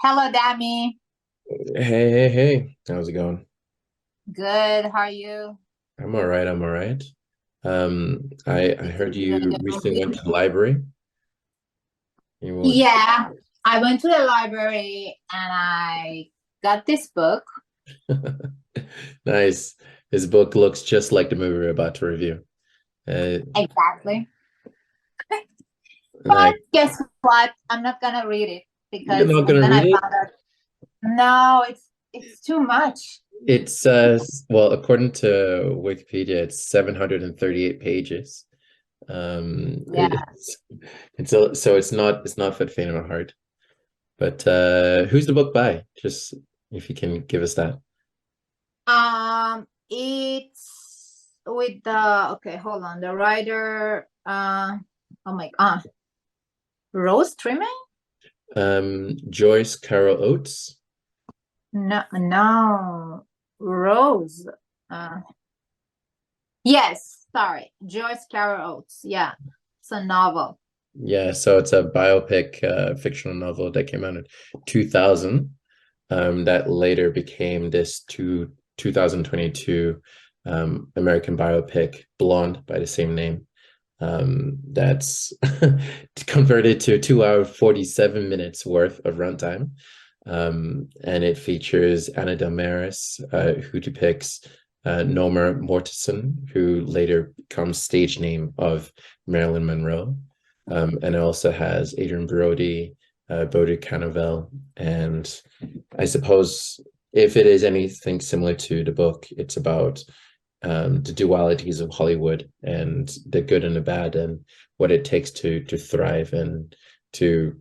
Hello, Dami. Hey, hey, hey. How's it going? Good. How are you? I'm all right. I'm all right. I Did you heard see the you new recently went movie? to the library. You went, Yeah, I went to the library and I got this book. nice. His book looks just like the movie we're about to review. Uh, Exactly. But like guess what? I'm not gonna read it you're because not gonna then read I it. found out no, it's too much. It's well, according to Wikipedia, it's 738 pages. Yeah. So it's not for the faint of heart. But who's the book by? Just if you can give us that. It's with the okay, hold on. The writer, oh my God, Rose Trimming? Joyce Carol Oates. No, no, Rose. Uh, Yes, sorry. Joyce Carol Oates. Yeah. It's a novel. Yeah, so it's a biopic fictional novel that came out in 2000 that later became this 2022 American biopic Blonde by the same name. That's converted to 2 hour 47 minutes worth of runtime. And it features Anna Del Maris, who depicts Noma Mortensen, who later becomes stage name of Marilyn Monroe. And it also has Adrian Brody, Bodhi Cannavale, and I suppose if it is anything similar to the book, it's about the dualities of Hollywood and the good and the bad and what it takes to thrive and to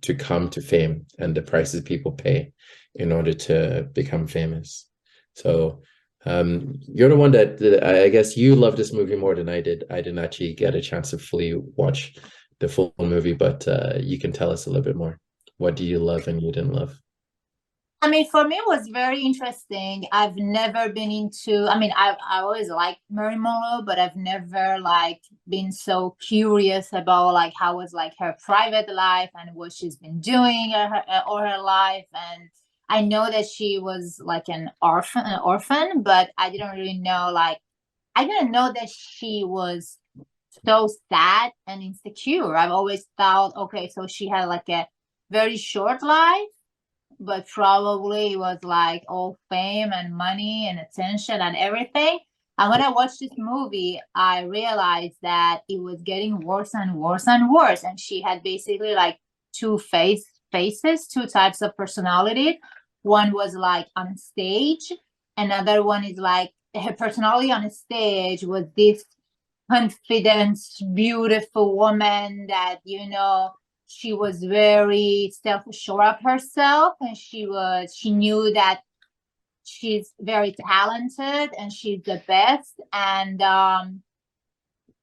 to come to fame and the prices people pay in order to become famous. So you're the one that I guess you love this movie more than I did. I didn't actually get a chance to fully watch the full movie, but you can tell us a little bit more. What do you love and you didn't love? I mean, for me, it was very interesting. I've never been into, I always liked Marilyn Monroe, but I've never like been so curious about like how was like her private life and what she's been doing all her life. And I know that she was like an orphan, but I didn't really know like I didn't know that she was so sad and insecure. I've always thought, okay, so she had like a very short life, but probably it was like all fame and money and attention and everything. And when I watched this movie, I realized that it was getting worse and worse and worse. And she had basically like two faces, two types of personality. One was like on stage, another one is like her personality on stage was this confident, beautiful woman that, she was very self-sure of herself and she knew that she's very talented and she's the best. And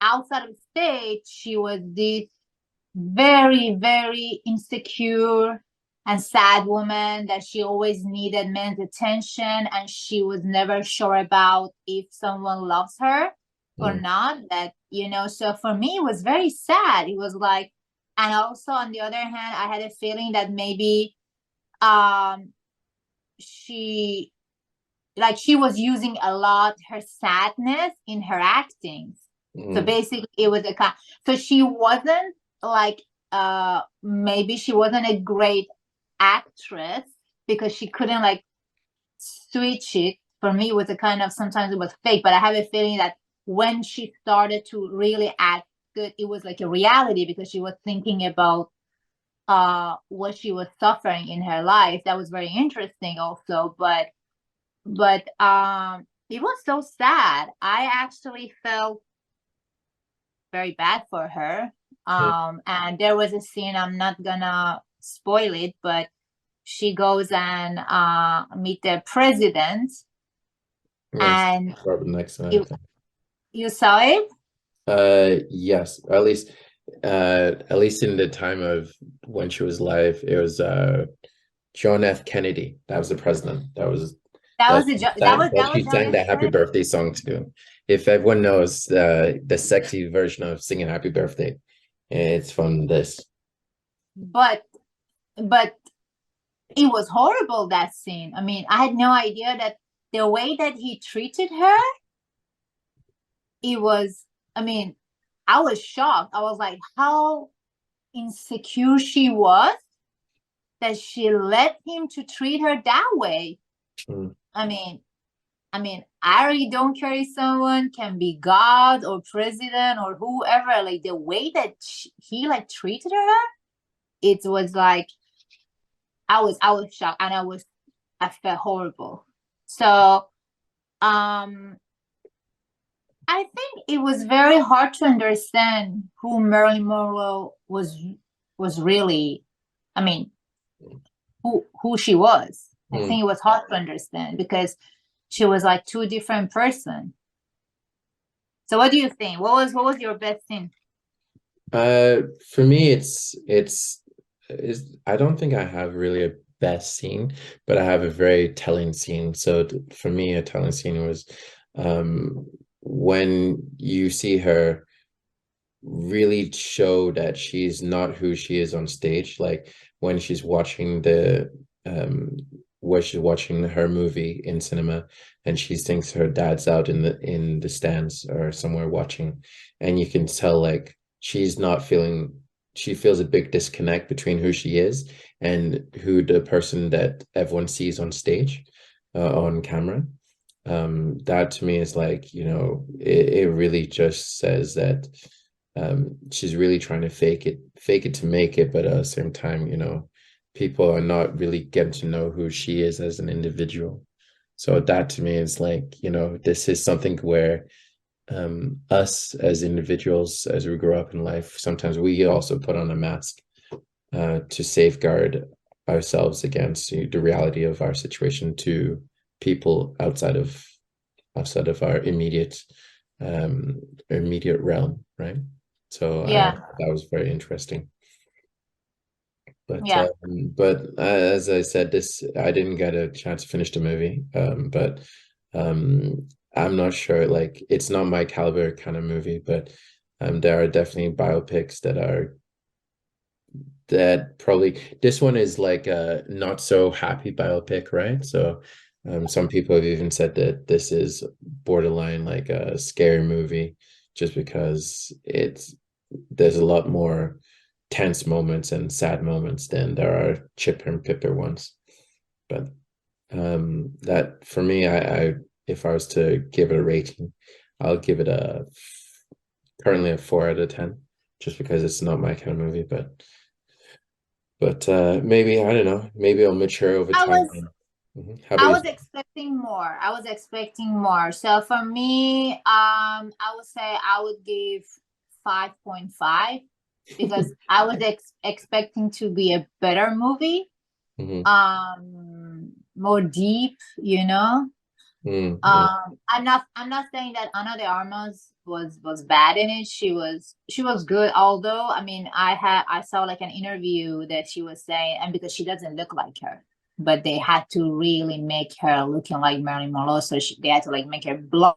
outside of stage, she was this very, very insecure and sad woman that she always needed men's attention and she was never sure about if someone loves her or Mm. not. So for me it was very sad. It was like, and also on the other hand, I had a feeling that maybe um she she was using a lot her sadness in her acting. So Mm. basically it was a kind, so she wasn't like maybe she wasn't a great actress because she couldn't like switch it. For me it was a kind of, sometimes it was fake, but I have a feeling that when she started to really act good, it was like a reality because she was thinking about what she was suffering in her life. That was very interesting also. But it was so sad. I actually felt very bad for her. Mm. And there was a scene, I'm not gonna spoil it, but she goes and meet the president, Yes, and Robert Nixon, I you think. you saw it. Yes, at least in the time of when she was live, it was John F. Kennedy. That was the president. That That was a she that sang was that that she was John sang F. the happy Kennedy. birthday song to. If everyone knows the sexy version of singing happy birthday, it's from this. But but it was horrible, that scene. I mean, I had no idea that the way that he treated her, it was, I mean, I was shocked. I was like, how insecure she was that she let him to treat her that way. Mm. I mean, I really don't care if someone can be God or president or whoever. Like the way that he like treated her, it was like I was shocked, and I felt horrible. So I think it was very hard to understand who Marilyn Monroe was really. I mean, who she was. I Mm. think it was hard to understand because she was like two different person. So what do you think? What was your best scene? For me, it's I don't think I have really a best scene, but I have a very telling scene. So for me, a telling scene was um when you see her really show that she's not who she is on stage, like when she's watching the where she's watching her movie in cinema and she thinks her dad's out in the stands or somewhere watching, and you can tell like she's not feeling, she feels a big disconnect between who she is and who the person that everyone sees on stage, on camera. That to me is like, it really just says that she's really trying to fake it to make it, but at the same time, people are not really getting to know who she is as an individual. So that to me is like, this is something where us as individuals, as we grow up in life, sometimes we also put on a mask to safeguard ourselves against the reality of our situation to people outside of our immediate realm, right? So Yeah, that was very interesting. But yeah. as I said, this I didn't get a chance to finish the movie. But I'm not sure. Like, it's not my caliber kind of movie, but there are definitely biopics that probably, this one is like a not so happy biopic, right? So some people have even said that this is borderline like a scary movie, just because there's a lot more tense moments and sad moments than there are chipper and pipper ones. But that for me, I if I was to give it a rating, I'll give it currently a 4 out of 10, just because it's not my kind of movie. But maybe, I don't know, maybe I'll mature over I time. was Mhm. How about I you? was expecting more. I was expecting more. So for me, I would say I would give 5.5 because I was expecting to be a better movie, Mhm. more deep, you know. Mm-hmm. I'm not saying that Anna de Armas was bad in it. She was good. Although, I mean, I saw like an interview that she was saying, and because she doesn't look like her, but they had to really make her looking like Marilyn Monroe. So they had to like make her blonde.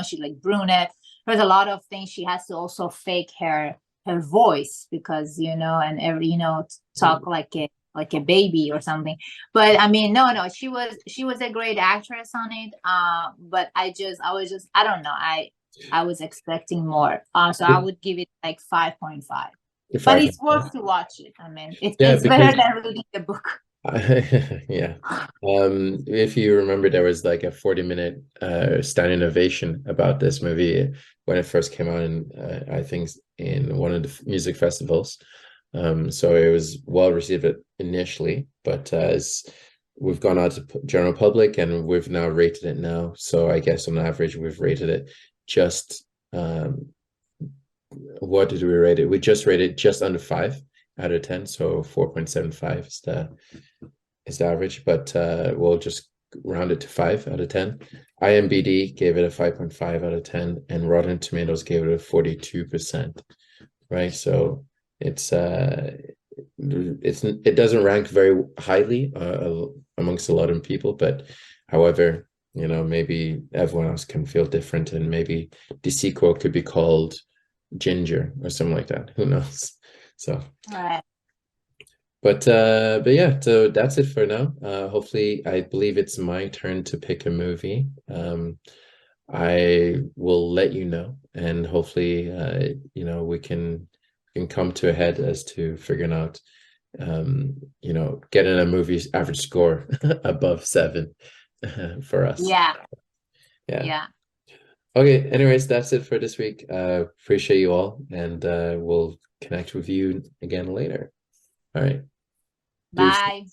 She like brunette. There's a lot of things she has to also fake her voice because and every talk like a baby or something. But I mean, no, she was a great actress on it. But I was just I don't know. I was expecting more. So I would give it like 5.5. If But I it's can, worth to watch it. I mean, yeah, it's better because than reading the book. yeah. If you remember, there was like a 40-minute standing ovation about this movie when it first came out, and I think in one of the music festivals. So it was well received initially, but as we've gone out to general public and we've now rated it now, so I guess on average we've rated it just what did we rate it? We just rated just under 5 out of 10, so 4.75 is the average, but we'll just round it to 5 out of 10. IMBD gave it a 5.5 out of 10, and Rotten Tomatoes gave it a 42%. Right, so it's it doesn't rank very highly amongst a lot of people, but however, maybe everyone else can feel different, and maybe the sequel could be called Ginger or something like that. Who knows? So, All right. But yeah, so that's it for now. Hopefully, I believe it's my turn to pick a movie. I will let you know, and hopefully, we can come to a head as to figuring out, getting a movie's average score above 7 for us. Yeah, Yeah. yeah. Okay. Anyways, that's it for this week. Appreciate you all, and we'll connect with you again later. All right. Deuce. Bye.